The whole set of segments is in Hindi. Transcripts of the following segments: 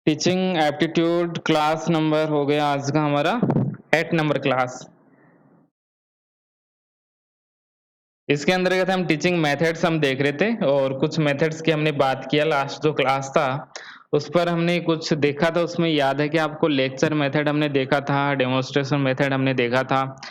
टीचिंग एप्टीट्यूड क्लास नंबर हो गया आज का हमारा 8 नंबर क्लास। इसके अंतर्गत हम टीचिंग मेथड्स हम देख रहे थे और कुछ मेथड्स की हमने बात किया। लास्ट जो क्लास था उस पर हमने कुछ देखा था। उसमें याद है कि आपको लेक्चर मेथड हमने देखा था, डेमोन्स्ट्रेशन मेथड हमने देखा था,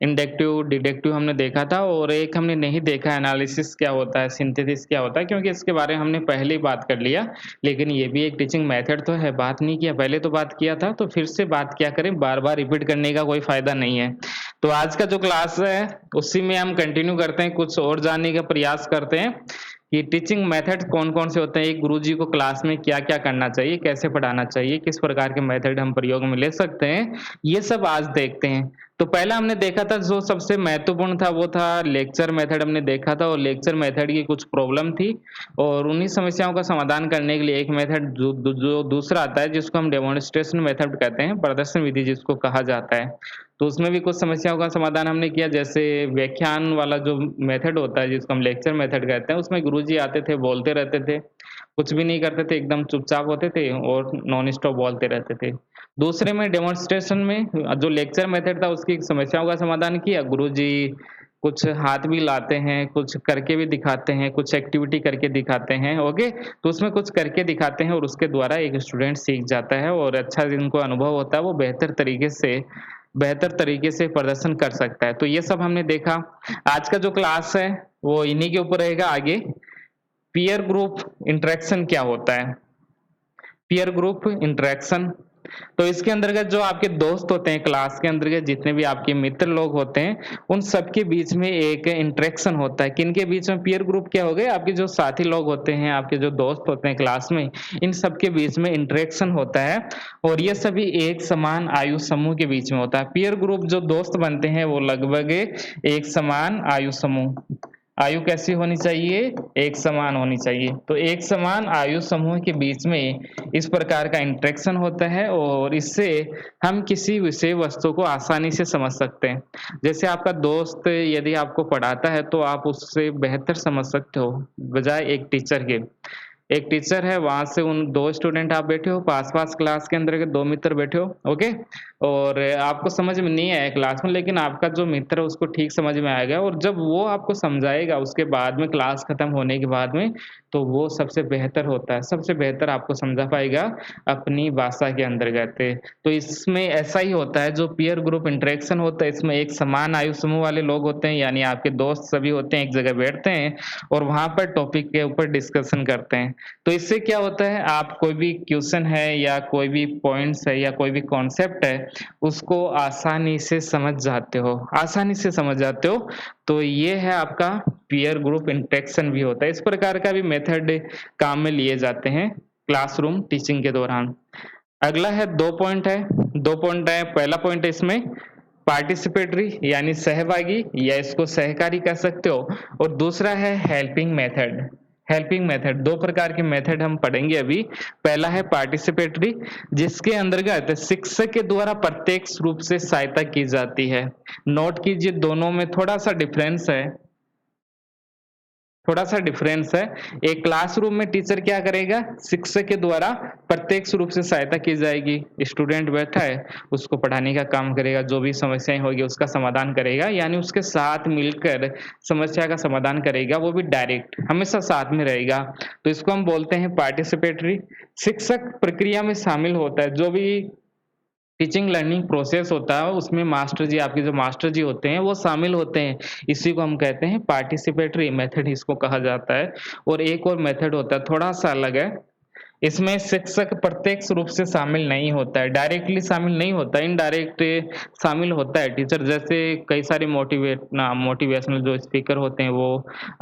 इंडक्टिव डिडक्टिव हमने देखा था और एक हमने नहीं देखा एनालिसिस क्या होता है, सिंथेसिस क्या होता है, क्योंकि इसके बारे में हमने पहले ही बात कर लिया। लेकिन ये भी एक टीचिंग मेथड तो है, बात नहीं किया, पहले तो बात किया था, तो फिर से बात क्या करें, बार-बार रिपीट करने का कोई फ़ायदा नहीं है। तो आज का जो क्लास है, उसी में हम कंटिन्यू करते हैं, कुछ और जानने का प्रयास करते हैं कि टीचिंग मेथड कौन-कौन से होते हैं, एक गुरुजी को क्लास में क्या-क्या करना चाहिए, कैसे पढ़ाना चाहिए, किस प्रकार के मेथड हम प्रयोग में ले सकते हैं, ये सब आज देखते हैं। तो पहला हमने देखा था जो सबसे महत्वपूर्ण था वो था लेक्चर मेथड हमने देखा था और लेक्चर मेथड की कुछ प्रॉब्लम थी और उन्हीं समस्याओं का समाधान करने के लिए एक मेथड जो दूसरा आता है जिसको हम डेमोन्स्ट्रेशन मेथड कहते हैं, प्रदर्शन विधि जिसको कहा जाता है। तो उसमें भी कुछ समस्याओं का समाधान हमने किया, जैसे व्याख्यान वाला जो मेथड होता है जिसको हम लेक्चर मेथड कहते हैं, उसमें गुरुजी आते थे, बोलते रहते थे, कुछ भी नहीं करते थे, एकदम चुपचाप होते थे और नॉन स्टॉप बोलते रहते थे। दूसरे में डेमोन्स्ट्रेशन में जो लेक्चर मेथड था उसकी समस्याओं का समाधान किया। गुरुजी कुछ हाथ भी लाते हैं, कुछ करके भी दिखाते हैं, कुछ एक्टिविटी करके दिखाते हैं, ओके? तो उसमें कुछ करके दिखाते हैं और उसके द्वारा एक स्टूडेंट सीख जाता है और अच्छा जिनको अनुभव होता है वो बेहतर तरीके से प्रदर्शन कर सकता है। तो ये सब हमने देखा। आज का जो क्लास है वो इन्हीं के ऊपर रहेगा आगे। पीयर ग्रुप इंटरेक्शन क्या होता है? पीयर ग्रुप इंटरेक्शन, तो इसके अंतर्गत जो आपके दोस्त होते हैं क्लास के अंतर्गत जितने भी आपके मित्र लोग होते हैं उन सबके बीच में एक इंटरेक्शन होता है। किनके बीच में? पीयर ग्रुप क्या हो गए, आपके जो साथी लोग होते हैं, आपके जो दोस्त होते हैं क्लास में, इन सबके बीच में इंटरेक्शन होता है और ये सभी एक समान आयु समूह के बीच में होता है। पीयर ग्रुप जो दोस्त बनते हैं वो लगभग एक समान आयु समूह, आयु कैसी होनी चाहिए? एक समान होनी चाहिए। तो एक समान आयु समूह के बीच में इस प्रकार का इंटरेक्शन होता है और इससे हम किसी विषय वस्तु को आसानी से समझ सकते हैं। जैसे आपका दोस्त यदि आपको पढ़ाता है तो आप उससे बेहतर समझ सकते हो बजाय एक टीचर के। एक टीचर है, वहाँ से उन 2 स्टूडेंट आप बैठे हो, पास-पास क्लास के अंदर के 2 मित्र बैठे हो, ओके? और आपको समझ में नहीं आया क्लास में, लेकिन आपका जो मित्र है उसको ठीक समझ में आएगा और जब वो आपको समझाएगा उसके बाद में, क्लास खत्म होने के बाद में, तो वो सबसे बेहतर होता है, सबसे बेहतर आपको समझा पाएगा अपनी भाषा के अंतर्गत। तो इसमें ऐसा ही होता है, जो पीयर ग्रुप इंटरेक्शन होता है, इसमें एक समान आयु समूह वाले लोग होते हैं, यानी आपके दोस्त सभी होते हैं, एक जगह बैठते हैं और वहाँ पर टॉपिक के ऊपर डिस्कशन करते हैं। तो इससे क्या होता है, आप कोई भी क्वेश्चन है या कोई भी पॉइंट्स है या कोई भी कॉन्सेप्ट है, उसको आसानी से समझ जाते हो, आसानी से समझ जाते हो। तो ये है आपका पीयर ग्रुप इंटरेक्शन भी होता है। इस प्रकार का भी मेथड काम में लिए जाते हैं क्लासरूम टीचिंग के दौरान। अगला है 2 पॉइंट है, 2 पॉइंट है। पहला पॉइंट है इसमें पार्टिसिपेटरी यानी सहभागी या इसको सहकारी कह सकते हो और दूसरा है हेल्पिंग मेथड। हेल्पिंग मेथड 2 प्रकार के मेथड हम पढ़ेंगे अभी। पहला है पार्टिसिपेटरी, जिसके अंतर्गत शिक्षक के द्वारा प्रत्यक्ष रूप से सहायता की जाती है। नोट कीजिए दोनों में थोड़ा-सा डिफरेंस है। थोड़ा-सा डिफरेंस है। एक क्लासरूम में टीचर क्या करेगा? शिक्षक के द्वारा प्रत्यक्ष रूप से सहायता की जाएगी। स्टूडेंट बैठा है, उसको पढ़ाने का काम करेगा, जो भी समस्याएँ होगी उसका समाधान करेगा, यानी उसके साथ मिलकर समस्या का समाधान करेगा, वो भी डायरेक्ट, हमेशा साथ में रहेगा। तो इसको हम बोलते हैं पार्टिसिपेटरी। शिक्षक प्रक्रिया में शामिल होता है, जो भी टीचिंग लर्निंग प्रोसेस होता है उसमें मास्टर जी, आपके जो मास्टर जी होते हैं वो शामिल होते हैं। इसी को हम कहते हैं पार्टिसिपेटरी मेथड, इसको कहा जाता है। और एक और मेथड होता है, थोड़ा-सा अलग है। इसमें शिक्षक प्रत्यक्ष रूप से शामिल नहीं होता है, डायरेक्टली शामिल नहीं होता है, इनडायरेक्ट शामिल होता है टीचर। जैसे कई सारे मोटिवेशनल जो स्पीकर होते हैं वो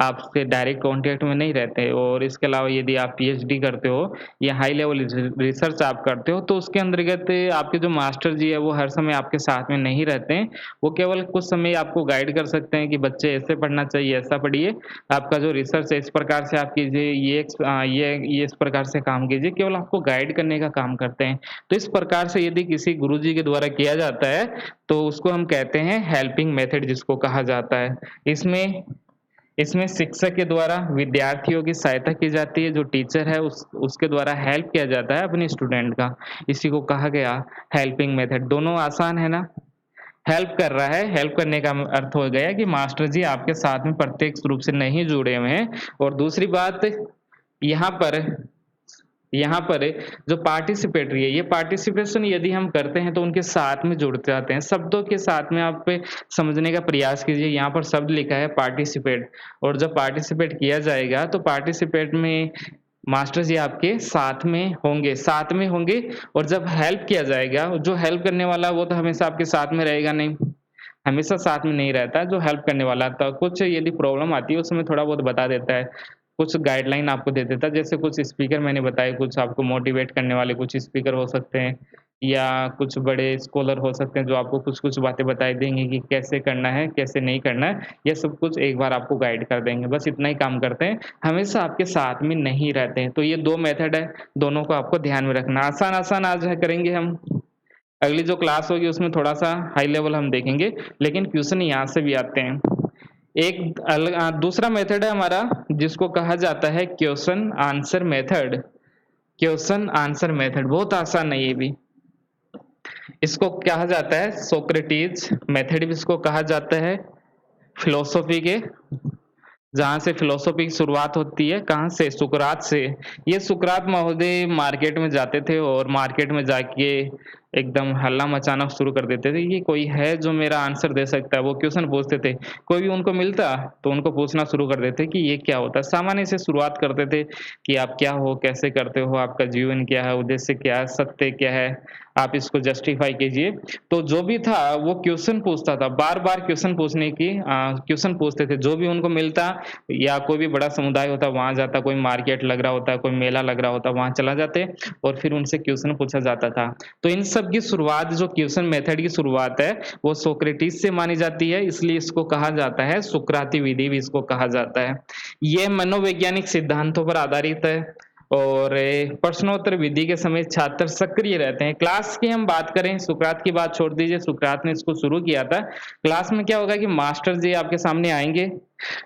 आपसे डायरेक्ट कॉन्टैक्ट में नहीं रहते और इसके अलावा यदि आप पीएचडी करते हो या हाई लेवल रिसर्च आप करते हो तो उसके अंतर्गत आपके जो मास्टर जी है वो हर समय आपके साथ में नहीं रहते हैं। वो केवल कुछ समय आपको गाइड कर सकते हैं कि बच्चे ऐसे पढ़ना चाहिए, ऐसा पढ़िए, आपका जो रिसर्च है इस प्रकार से आप कीजिए, ये इस प्रकार से काम कीजिए, केवल आपको गाइड करने का काम करते हैं। तो इस प्रकार से यदि किसी गुरुजी के द्वारा किया जाता है, तो उसको हम कहते हैं हेल्पिंग मेथड जिसको कहा जाता है। इसमें इसमें शिक्षक के द्वारा विद्यार्थियों की सहायता की जाती है, जो टीचर है उसके द्वारा हेल्प किया जाता है अपने स्टूडेंट का। इसी को कहा गया हेल्पिंग मेथड। दोनों आसान है ना? हेल्प कर रहा है, हेल्प करने का अर्थ हो गया कि मास्टर जी आपके साथ में प्रत्यक्ष रूप से नहीं जुड़े हुए हैं। और दूसरी बात यहाँ पर यहाँ पर जो पार्टिसिपेटरी है, ये पार्टिसिपेशन यदि हम करते हैं तो उनके साथ में जुड़ जाते हैं। शब्दों के साथ में आप समझने का प्रयास कीजिए। यहाँ पर शब्द लिखा है पार्टिसिपेट, और जब पार्टिसिपेट किया जाएगा तो पार्टिसिपेट में मास्टर जी आपके साथ में होंगे। और जब हेल्प किया जाएगा, जो हेल्प करने वाला वो तो हमेशा आपके साथ में रहेगा नहीं, हमेशा साथ में नहीं रहता है। जो हेल्प करने वाला था, कुछ यदि प्रॉब्लम आती है उस समय थोड़ा बहुत बता देता है, कुछ गाइडलाइन आपको दे देता है। जैसे कुछ स्पीकर मैंने बताए, कुछ आपको मोटिवेट करने वाले कुछ स्पीकर हो सकते हैं, या कुछ बड़े स्कॉलर हो सकते हैं जो आपको कुछ-कुछ बातें बताई देंगे कि कैसे करना है, कैसे नहीं करना है। ये सब कुछ एक बार आपको गाइड कर देंगे। बस इतना ही काम करते हैं, हमेशा आपके साथ में नहीं रहते हैं। तो ये 2 मेथड है, दोनों को आपको ध्यान में रखना। आसान-आसान आज है करेंगे हम। अगली जो क्लास होगी उसमें थोड़ा-सा हाई लेवल हम देखेंगे, लेकिन क्वेश्चन यहाँ से भी आते हैं। दूसरा मेथड है हमारा, जिसको कहा जाता है question answer method. Question answer method बहुत आसान है ये भी। इसको कहा जाता है सोक्रेटिस मेथड भी इसको कहा जाता है। फिलोसॉफी के, जहाँ से फिलोसॉफी की शुरुआत होती है, कहाँ से? सुकरात से। ये सुकरात महोदय मार्केट में जाते थे और मार्केट में जाके एकदम हल्ला मचाना शुरू कर देते थे कि कोई है जो मेरा आंसर दे सकता है। वो क्वेश्चन पूछते थे, कोई भी उनको मिलता तो उनको पूछना शुरू कर देते कि ये क्या होता है। सामान्य से शुरुआत करते थे कि आप क्या हो, कैसे करते हो, आपका जीवन क्या है, उद्देश्य क्या है, सत्य क्या है, आप इसको जस्टिफाई कीजिए। तो जो भी था वो क्वेश्चन पूछता था, बार-बार क्वेश्चन पूछते थे। जो भी उनको मिलता, या कोई भी बड़ा समुदाय होता वहाँ जाता, कोई मार्केट लग रहा होता, कोई मेला लग रहा होता, वहाँ चला जाते और फिर उनसे क्वेश्चन पूछा जाता था। तो इन सब की शुरुआत, जो क्वेश्चन मेथड की शुरुआत है, वो सोक्रेटिस से मानी जाती है, इसलिए इसको कहा जाता है सुकराती विधि भी इसको कहा जाता है। ये मनोवैज्ञानिक सिद्धांतों पर आधारित है और प्रश्नोत्तर विधि के समय छात्र सक्रिय रहते हैं। क्लास की हम बात करें, सुकरात की बात छोड़ दीजिए, सुकरात ने इसको शुरू किया था। क्लास में क्या होगा कि मास्टर जी आपके सामने आएंगे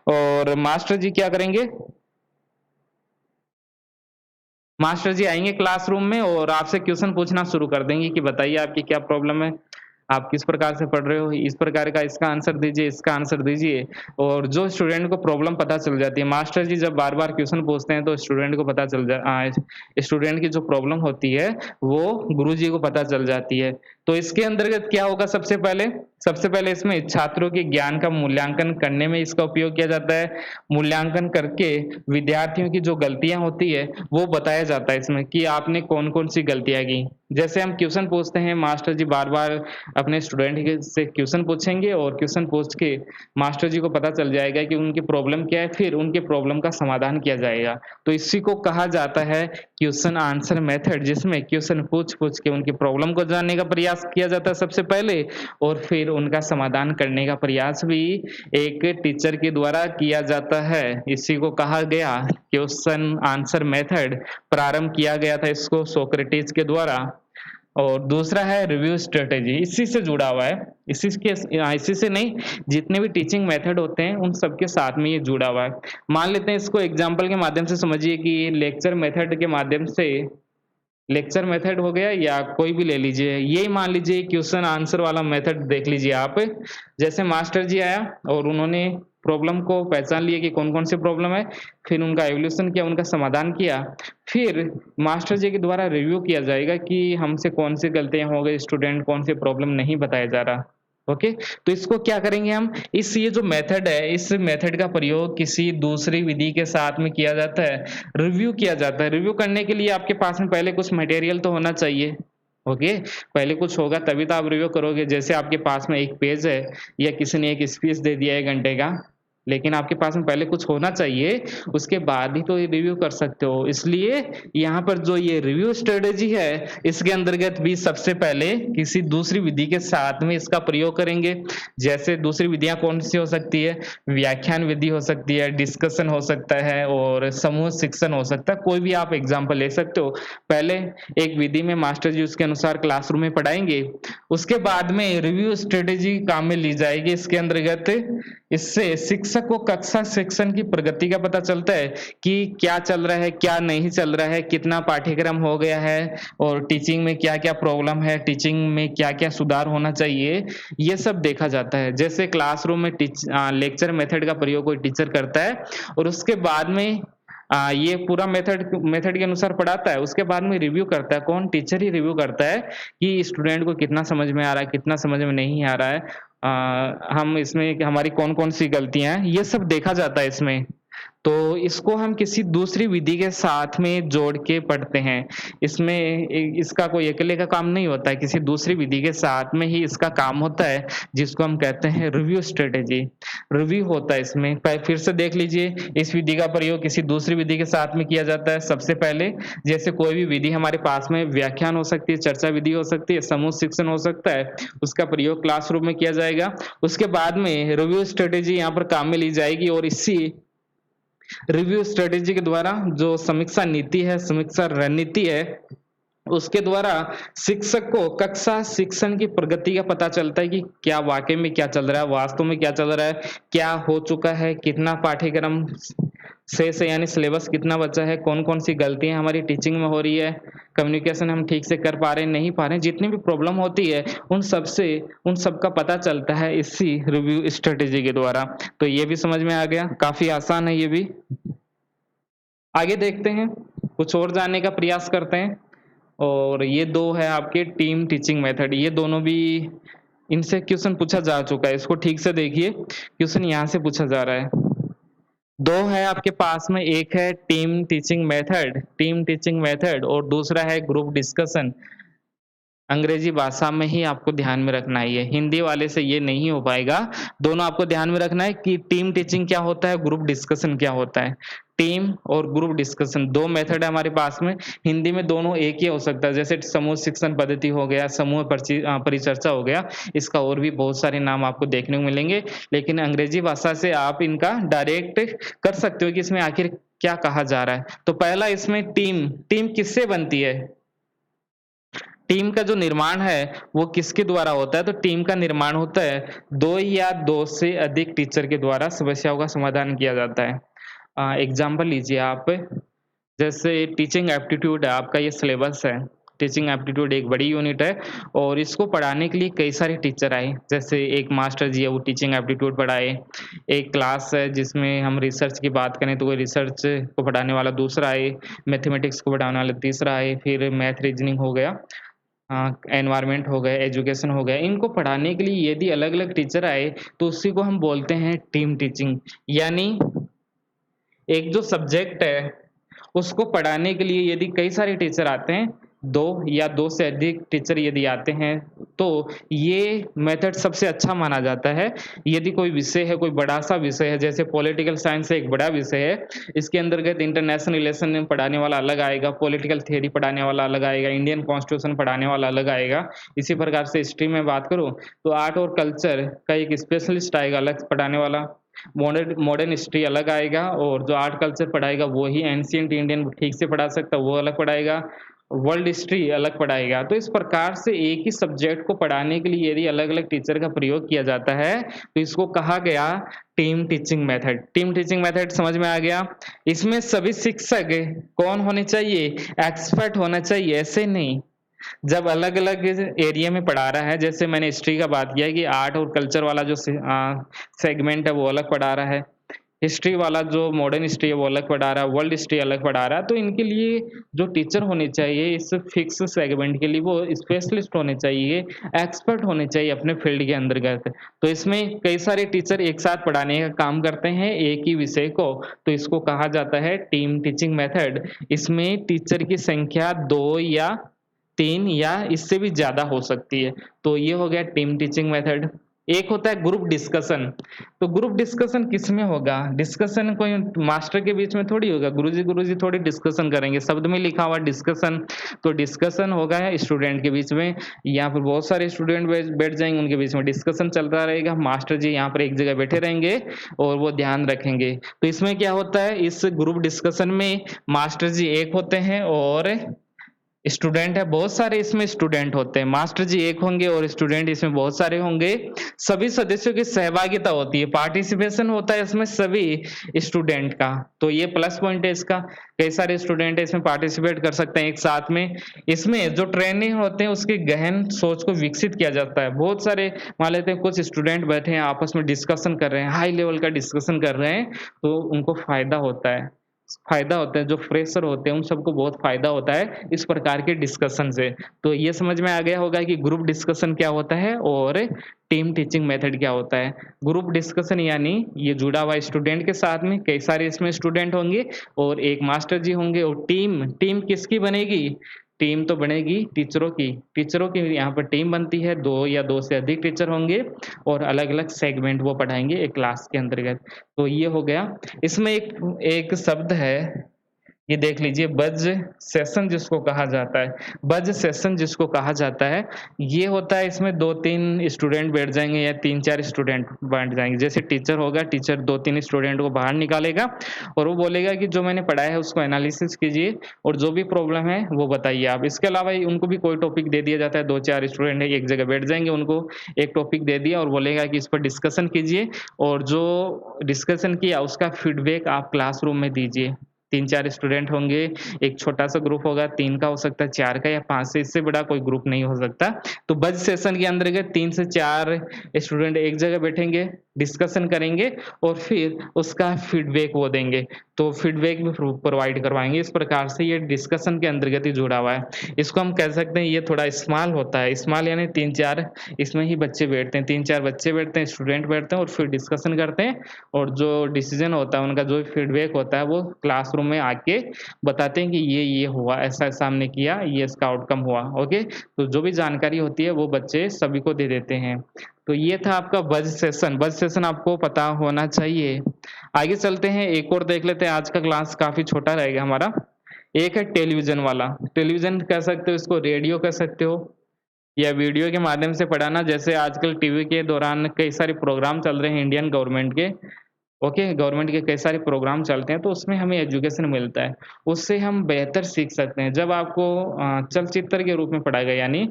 और मास्टर जी क्या करेंगे? मास्टर जी आएंगे क्लासरूम में और आपसे क्वेश्चन पूछना शुरू कर देंगे कि बताइए आपकी क्या प्रॉब्लम है, आप किस प्रकार से पढ़ रहे हो, इस प्रकार का इसका आंसर दीजिए, इसका आंसर दीजिए। और जो स्टूडेंट को प्रॉब्लम पता चल जाती है, मास्टर जी जब बार-बार क्वेश्चन पूछते हैं तो स्टूडेंट की जो प्रॉब्लम होती है वो गुरुजी को पता चल जाती है। तो इसके अंतर्गत क्या होगा? सबसे पहले इसमें छात्रों के ज्ञान का मूल्यांकन करने में इसका उपयोग किया जाता है। मूल्यांकन करके विद्यार्थियों की जो गलतियाँ होती है वो बताया जाता है इसमें कि आपने कौन-कौन सी गलतियाँ की। जैसे हम क्वेश्चन पूछते हैं, मास्टर जी बार-बार अपने स्टूडेंट के से क्वेश्चन पूछेंगे और क्वेश्चन पूछ के मास्टर जी को पता चल जाएगा कि उनकी प्रॉब्लम क्या है, फिर उनके प्रॉब्लम का समाधान किया जाएगा। तो इसी को कहा जाता है क्वेश्चन आंसर मेथड, जिसमें क्वेश्चन पूछ-पूछ के उनकी प्रॉब्लम को जानने का प्रयास किया जाता है सबसे पहले, और फिर उनका समाधान करने का प्रयास भी एक टीचर के द्वारा किया जाता है। इसी को कहा गया क्वेश्चन आंसर मेथड। प्रारंभ किया गया था इसको सोक्रेटिस के द्वारा। और दूसरा है रिव्यू स्ट्रेटेजी, इसी से जुड़ा हुआ है। इसी से नहीं, जितने भी टीचिंग मेथड होते हैं उन सबके साथ में ये जुड़ा हुआ है। मान लेते हैं इसको एग्जांपल के माध्यम से समझिए कि लेक्चर मेथड हो गया या कोई भी ले लीजिए। यही मान लीजिए क्वेश्चन आंसर वाला मेथड देख लीजिए आप। जैसे मास्टर जी आया और उन्होंने प्रॉब्लम को पहचान लिया कि कौन-कौन सी प्रॉब्लम है, फिर उनका इवैल्यूएशन किया, उनका समाधान किया। फिर मास्टर जी के द्वारा रिव्यू किया जाएगा कि हमसे कौन सी गलतियाँ हो गई, स्टूडेंट कौन सी प्रॉब्लम नहीं बताया जा रहा। ओके, तो इसको क्या करेंगे हम, ये जो मेथड है, इस मेथड का प्रयोग किसी दूसरी विधि के साथ में किया जाता है, रिव्यू किया जाता है। रिव्यू करने के लिए आपके पास में पहले कुछ मटेरियल तो होना चाहिए। ओके, पहले कुछ होगा तभी तो आप रिव्यू करोगे। जैसे आपके पास में एक पेज है या किसी ने एक स्पीच दे दिया 1 घंटे का, लेकिन आपके पास में पहले कुछ होना चाहिए, उसके बाद ही तो ये रिव्यू कर सकते हो। इसलिए यहाँ पर जो ये रिव्यू स्ट्रेटेजी है, इसके अंतर्गत भी सबसे पहले किसी दूसरी विधि के साथ में इसका प्रयोग करेंगे। जैसे दूसरी विधियाँ कौन-सी हो सकती है? व्याख्यान विधि हो सकती है, डिस्कशन हो सकता है और समूह शिक्षण हो सकता है। कोई भी आप एग्जाम्पल ले सकते हो। पहले एक विधि में मास्टर जी उसके अनुसार क्लासरूम में पढ़ाएँगे, उसके बाद में रिव्यू स्ट्रेटेजी काम में ली जाएगी। इसके अंतर्गत इससे शिक्षक शिक्षक को कक्षा सेक्शन की प्रगति का पता चलता है कि क्या चल रहा है, क्या नहीं चल रहा है, कितना पाठ्यक्रम हो गया है और टीचिंग में क्या-क्या प्रॉब्लम है, टीचिंग में क्या-क्या सुधार होना चाहिए, ये सब देखा जाता है। जैसे क्लासरूम में लेक्चर मेथड का प्रयोग कोई टीचर करता है और उसके बाद में ये पूरा मेथड मेथड के अनुसार पढ़ाता है, उसके बाद में रिव्यू करता है, कौन टीचर ही रिव्यू करता है कि स्टूडेंट को कितना समझ में आ रहा है, कितना समझ में नहीं आ रहा है। हम इसमें हमारी कौन-कौन सी गलतियाँ हैं, ये सब देखा जाता है इसमें। तो इसको हम किसी दूसरी विधि के साथ में जोड़ के पढ़ते हैं। इसका कोई अकेले का काम नहीं होता है, किसी दूसरी विधि के साथ में ही इसका काम होता है, जिसको हम कहते हैं रिव्यू स्ट्रैटेजी। रिव्यू होता है इसमें। फिर से देख लीजिए, इस विधि का प्रयोग किसी दूसरी विधि के साथ में किया जाता है। सबसे पहले जैसे कोई भी विधि हमारे पास में व्याख्यान हो सकती है, चर्चा विधि हो सकती है, समूह शिक्षण हो सकता है, उसका प्रयोग क्लासरूम में किया जाएगा। उसके बाद में रिव्यू स्ट्रैटेजी यहाँ पर काम में ली जाएगी और इसी रिव्यू स्ट्रेटेजी के द्वारा जो समीक्षा नीति है, समीक्षा रणनीति है, उसके द्वारा शिक्षक को कक्षा शिक्षण की प्रगति का पता चलता है कि क्या वाकई में क्या चल रहा है, वास्तव में क्या चल रहा है, क्या हो चुका है, कितना पाठ्यक्रम शेष है यानी सिलेबस कितना बचा है, कौन-कौन सी गलतियां हमारी टीचिंग में हो रही है, कम्युनिकेशन हम ठीक से कर पा रहे हैं, नहीं पा रहे हैं, जितनी भी प्रॉब्लम होती है उन सब का पता चलता है इसी रिव्यू स्ट्रेटेजी के द्वारा। तो ये भी समझ में आ गया, काफी आसान है ये भी। आगे देखते हैं, कुछ और जानने का प्रयास करते हैं। और ये 2 है आपके टीम टीचिंग मेथड, ये दोनों भी इनसे क्वेश्चन पूछा जा चुका है, इसको ठीक से देखिए, क्वेश्चन यहाँ से पूछा जा रहा है। 2 है आपके पास में, एक है टीम टीचिंग मेथड और दूसरा है ग्रुप डिस्कशन। अंग्रेजी भाषा में ही आपको ध्यान में रखना है ये, हिंदी वाले से ये नहीं हो पाएगा। दोनों आपको ध्यान में रखना है कि टीम टीचिंग क्या होता है, ग्रुप डिस्कशन क्या होता है। टीम और ग्रुप डिस्कशन 2 मेथड है हमारे पास में, हिंदी में दोनों एक ही हो सकता है, जैसे समूह शिक्षण पद्धति हो गया, समूह परिचर्चा हो गया, इसका और भी बहुत सारे नाम आपको देखने को मिलेंगे, लेकिन अंग्रेजी भाषा से आप इनका डायरेक्ट कर सकते हो कि इसमें आखिर क्या कहा जा रहा है। तो पहला इसमें टीम किससे बनती है? टीम का जो निर्माण है वो किसके द्वारा होता है? तो टीम का निर्माण होता है 2 या 2 से अधिक टीचर के द्वारा समस्याओं का समाधान किया जाता है। एग्जाम्पल लीजिए आप, जैसे टीचिंग एप्टीट्यूड है, आपका ये सिलेबस है। टीचिंग एप्टीट्यूड एक बड़ी यूनिट है और इसको पढ़ाने के लिए कई सारे टीचर आए, जैसे एक मास्टर जी है वो टीचिंग एप्टीट्यूड पढ़ाए, एक क्लास है जिसमें हम रिसर्च की बात करें तो कोई रिसर्च को पढ़ाने वाला दूसरा आए, मैथमेटिक्स को पढ़ाने वाला तीसरा आए, फिर मैथ रीजनिंग हो गया, एनवायरनमेंट हो गए, एजुकेशन हो गया। इनको पढ़ाने के लिए यदि अलग-अलग टीचर आए तो उसी को हम बोलते हैं टीम टीचिंग। यानी एक जो सब्जेक्ट है उसको पढ़ाने के लिए यदि कई सारे टीचर आते हैं, 2 या 2 से अधिक टीचर यदि आते हैं तो ये मेथड सबसे अच्छा माना जाता है। यदि कोई विषय है, कोई बड़ा-सा विषय है, जैसे पॉलिटिकल साइंस एक बड़ा विषय है, इसके अंतर्गत इंटरनेशनल रिलेशन पढ़ाने वाला अलग आएगा, पॉलिटिकल थ्योरी पढ़ाने वाला अलग आएगा, इंडियन कॉन्स्टिट्यूशन पढ़ाने वाला अलग आएगा। इसी प्रकार से हिस्ट्री में बात करूँ तो आर्ट और कल्चर का एक स्पेशलिस्ट आएगा अलग पढ़ाने वाला, मॉडर्न हिस्ट्री अलग आएगा और जो आर्ट कल्चर पढ़ाएगा वो ही एंशिएंट इंडियन ठीक से पढ़ा सकता है, वो अलग पढ़ाएगा, वर्ल्ड हिस्ट्री अलग पढ़ाएगा। तो इस प्रकार से एक ही सब्जेक्ट को पढ़ाने के लिए यदि अलग-अलग टीचर का प्रयोग किया जाता है, तो इसको कहा गया team teaching method. Team teaching method समझ में आ गया? इसमें सभी शिक्षक कौन होने चाहिए? एक्सपर्ट होना चाहिए, ऐसे नहीं। जब अलग-अलग एरिया में पढ़ा रहा है, जैसे मैंने हिस्ट्री का बात किया है कि आर्ट और कल्चर वाला जो सेगमेंट है वो अलग पढ़ा रहा है, हिस्ट्री वाला जो मॉडर्न हिस्ट्री है वो अलग पढ़ा रहा है, वर्ल्ड हिस्ट्री अलग पढ़ा रहा है, तो इनके लिए जो टीचर होने चाहिए इस फिक्स सेगमेंट के लिए वो स्पेशलिस्ट होने चाहिए, एक्सपर्ट होने चाहिए अपने फील्ड के अंतर्गत। तो इसमें कई सारे टीचर एक साथ पढ़ाने का काम करते हैं एक ही विषय को, तो इसको कहा जाता है टीम टीचिंग मेथड। इसमें टीचर की संख्या 2 या 3 या इससे भी ज़्यादा हो सकती है। तो ये हो गया टीम टीचिंग मेथड। एक होता है ग्रुप डिस्कशन। तो ग्रुप डिस्कशन किसमें होगा? डिस्कशन कोई मास्टर के बीच में थोड़ी होगा, गुरुजी थोड़ी डिस्कशन करेंगे, शब्द में लिखा हुआ डिस्कशन, तो डिस्कशन होगा स्टूडेंट के बीच में। यहाँ पर बहुत सारे स्टूडेंट बैठ जाएंगे, उनके बीच में डिस्कशन चलता रहेगा, मास्टर जी यहाँ पर एक जगह बैठे रहेंगे और वो ध्यान रखेंगे। तो इसमें क्या होता है, इस ग्रुप डिस्कशन में मास्टर जी एक होते हैं और स्टूडेंट है, बहुत सारे इसमें स्टूडेंट होते हैं, मास्टर जी एक होंगे और स्टूडेंट इसमें बहुत सारे होंगे। सभी सदस्यों की सहभागिता होती है, पार्टिसिपेशन होता है इसमें सभी स्टूडेंट का, तो ये प्लस पॉइंट है इसका। कई सारे स्टूडेंट इसमें पार्टिसिपेट कर सकते हैं एक साथ में। इसमें जो ट्रेनिंग होते हैं उसकी गहन सोच को विकसित किया जाता है। बहुत सारे मान लेते हैं कुछ स्टूडेंट बैठे हैं आपस में डिस्कशन कर रहे हैं, हाई लेवल का डिस्कशन कर रहे हैं, तो उनको फायदा होता है, जो फ्रेशर होते हैं उन सबको बहुत फायदा होता है इस प्रकार के डिस्कशन से। तो ये समझ में आ गया होगा कि ग्रुप डिस्कशन क्या होता है और टीम टीचिंग मेथड क्या होता है। ग्रुप डिस्कशन यानी ये जुड़ा हुआ स्टूडेंट के साथ में कई सारे इसमें स्टूडेंट होंगे और एक मास्टर जी होंगे, और टीम टीम किसकी बनेगी? टीम तो बनेगी टीचरों की यहाँ पर टीम बनती है, 2 या 2 से अधिक टीचर होंगे और अलग-अलग सेगमेंट वो पढ़ाएँगे एक क्लास के अंतर्गत। तो ये हो गया। इसमें एक एक शब्द है, ये देख लीजिए, बज़ सेशन जिसको कहा जाता है। बज़ सेशन जिसको कहा जाता है, ये होता है इसमें 2-3 स्टूडेंट बैठ जाएँगे या 3-4 स्टूडेंट बैठ जाएँगे। जैसे टीचर होगा, टीचर 2-3 स्टूडेंट को बाहर निकालेगा और वो बोलेगा कि जो मैंने पढ़ाया है उसको एनालिसिस कीजिए और जो भी प्रॉब्लम है वो बताइए आप। इसके अलावा उनको भी कोई टॉपिक दे दिया जाता है, 2-4 स्टूडेंट एक जगह बैठ जाएँगे, उनको एक टॉपिक दे दिया और बोलेगा कि इस पर डिस्कशन कीजिए और जो डिस्कशन किया उसका फीडबैक आप क्लासरूम में दीजिए। 3-4 स्टूडेंट होंगे, एक छोटा-सा ग्रुप होगा, 3 का हो सकता है, 4 का या 5 से इससे बड़ा कोई ग्रुप नहीं हो सकता। तो बज़ सेशन के अंतर्गत 3 से 4 स्टूडेंट एक जगह बैठेंगे, डिस्कशन करेंगे और फिर उसका फीडबैक वो देंगे। तो फीडबैक भी प्रोवाइड करवाएँगे। इस प्रकार से ये डिस्कशन के अंतर्गत ही जुड़ा हुआ है। इसको हम कह सकते हैं ये थोड़ा स्मॉल होता है। स्मॉल यानी 3-4 इसमें ही बच्चे बैठते हैं, 3-4 बच्चे बैठते हैं, स्टूडेंट बैठते हैं और फिर डिस्कशन करते हैं और जो डिसीजन होता है, उनका जो फीडबैक होता है, वो क्लासरूम में आके बताते हैं कि ये हुआ, ऐसा-ऐसा हमने किया, ये इसका आउटकम हुआ, ओके? तो जो भी जानकारी होती है, वो बच्चे सभी को दे देते हैं। तो ये था आपका बज़ सेशन आपको पता होना चाहिए। आगे चलते हैं, एक और देख लेते हैं, आज का क्लास काफ़ी छोटा रहेगा हमारा। एक है टेलीविज़न वाला, टेलीविज़न कह सकते हो, इसको रेडियो कह सकते हो या वीडियो के माध्यम से पढ़ाना। जैसे आजकल टीवी के दौरान कई सारे प्रोग्राम चल रहे हैं इंडियन गवर्नमेंट के, ओके, गवर्नमेंट के कई सारे प्रोग्राम चलते हैं, तो उसमें हमें एजुकेशन मिलता है, उससे हम बेहतर सीख सकते हैं। जब आपको चलचित्र के रूप में पढ़ाया गया, यानी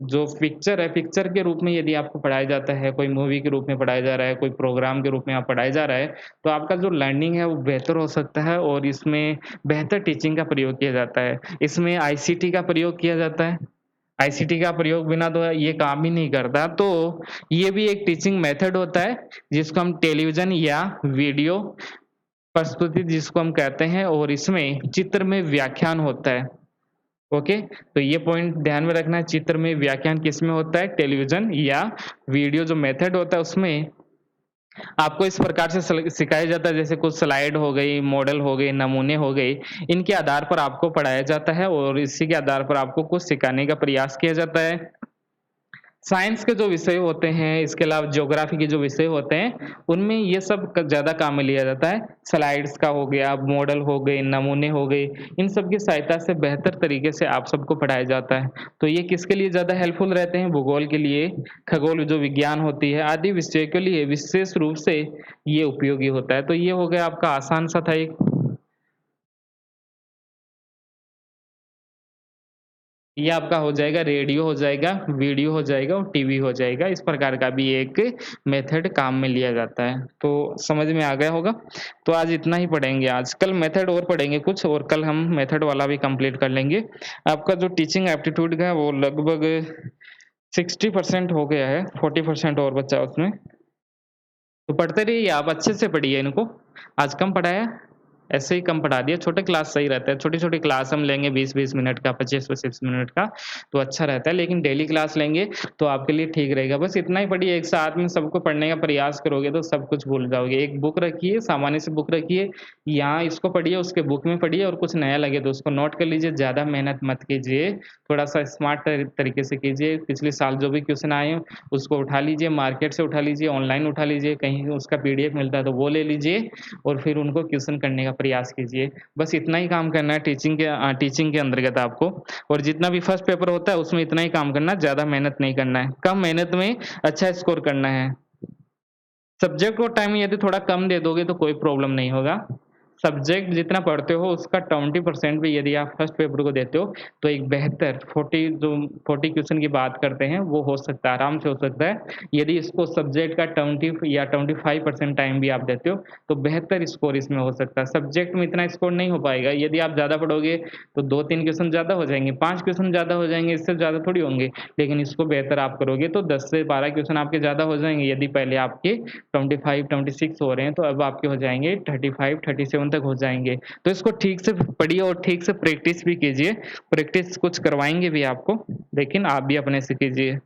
जो पिक्चर है, पिक्चर के रूप में यदि आपको पढ़ाया जाता है, कोई मूवी के रूप में पढ़ाया जा रहा है, कोई प्रोग्राम के रूप में आप पढ़ाया जा रहा है, तो आपका जो लर्निंग है वो बेहतर हो सकता है और इसमें बेहतर टीचिंग का प्रयोग किया जाता है। इसमें आईसीटी का प्रयोग किया जाता है। आईसीटी का प्रयोग बिना तो ये काम ही नहीं करता, तो ये भी एक टीचिंग मेथड होता है, जिसको हम टेलीविज़न या वीडियो प्रस्तुति जिसको हम कहते हैं, और इसमें चित्र में व्याख्यान होता है। ओके, तो ये पॉइंट ध्यान में रखना है, चित्र में व्याख्यान किसमें होता है? टेलीविज़न या वीडियो जो मेथड होता है उसमें आपको इस प्रकार से सिखाया जाता है, जैसे कुछ स्लाइड हो गई, मॉडल हो गए, नमूने हो गए, इनके आधार पर आपको पढ़ाया जाता है और इसी के आधार पर आपको कुछ सिखाने का प्रयास किया जाता है। साइंस के जो विषय होते हैं, इसके अलावा ज्योग्राफी के जो विषय होते हैं, उनमें ये सब ज़्यादा काम में लिया जाता है। स्लाइड्स का हो गया, मॉडल हो गए, नमूने हो गए, इन सब की सहायता से बेहतर तरीके से आप सबको पढ़ाया जाता है। तो ये किसके लिए ज़्यादा हेल्पफुल रहते हैं? भूगोल के लिए, खगोल जो विज्ञान होती है, आदि विषय के लिए विशेष रूप से ये उपयोगी होता है। तो ये हो गया आपका आसान सा था एक। ये आपका हो जाएगा, रेडियो हो जाएगा, वीडियो हो जाएगा और टीवी हो जाएगा। इस प्रकार का भी एक मेथड काम में लिया जाता है। तो समझ में आ गया होगा? तो आज इतना ही पढ़ेंगे आज। कल मेथड और पढ़ेंगे कुछ, और कल हम मेथड वाला भी कंप्लीट कर लेंगे। आपका जो टीचिंग एप्टीट्यूड का है वो लगभग 60% हो गया है, 40% और बचा है उसमें। तो पढ़ते रहिए आप, अच्छे से पढ़िए इनको। आज कम पढ़ाया? ऐसे ही कम पढ़ा दिया, छोटे क्लास सही रहता है। छोटी-छोटी क्लास हम लेंगे 20-20 मिनट का, 25-25 मिनट का, तो अच्छा रहता है। लेकिन डेली क्लास लेंगे तो आपके लिए ठीक रहेगा। बस इतना ही पढ़िए, एक साथ में सबको पढ़ने का प्रयास करोगे तो सब कुछ भूल जाओगे। एक बुक रखिए, सामान्य सी बुक रखिए, यहाँ इसको पढ़िए, उसके बुक में पढ़िए और कुछ नया लगे तो उसको नोट कर लीजिए। ज़्यादा मेहनत मत कीजिए, थोड़ा-सा स्मार्ट तरीके से कीजिए। पिछले साल जो भी क्वेश्चन आए हैं, उसको उठा लीजिए, मार्केट से उठा लीजिए, ऑनलाइन उठा लीजिए, कहीं उसका पीडीएफ मिलता है तो वो ले लीजिए और फिर उनको क्वेश्चन करने का प्रयास कीजिए। बस इतना ही काम करना है टीचिंग के अंतर्गत आपको, और जितना भी फर्स्ट पेपर होता है उसमें इतना ही काम करना है, ज़्यादा मेहनत नहीं करना है। कम मेहनत में अच्छा स्कोर करना है। सब्जेक्ट को टाइम यदि थोड़ा कम दे दोगे तो कोई प्रॉब्लम नहीं होगा। सब्जेक्ट जितना पढ़ते हो उसका 20% भी यदि आप फर्स्ट पेपर को देते हो, तो एक बेहतर 40 क्वेश्चन की बात करते हैं, वो हो सकता है, आराम से हो सकता है। यदि इसको सब्जेक्ट का 20 या 25% टाइम भी आप देते हो, तो बेहतर स्कोर इसमें हो सकता है। सब्जेक्ट में इतना स्कोर नहीं हो पाएगा, यदि आप ज़्यादा पढ़ोगे, तो 2-3 क्वेश्चन ज़्यादा हो जाएँगे, 5 क्वेश्चन ज़्यादा हो जाएँगे, इससे ज़्यादा थोड़ी होंगे। लेकिन इसको बेहतर आप करोगे, तो 10 से 12 क्वेश्चन आपके ज़्यादा हो जाएँगे। यदि पहले आपके 25-26 हो रहे हैं, तो अब आपके हो जाएँगे 35-37 तक हो जाएँगे। तो इसको ठीक से पढ़िए और ठीक से प्रैक्टिस भी कीजिए। प्रैक्टिस कुछ करवाएँगे भी आपको, लेकिन आप भी अपने से कीजिए।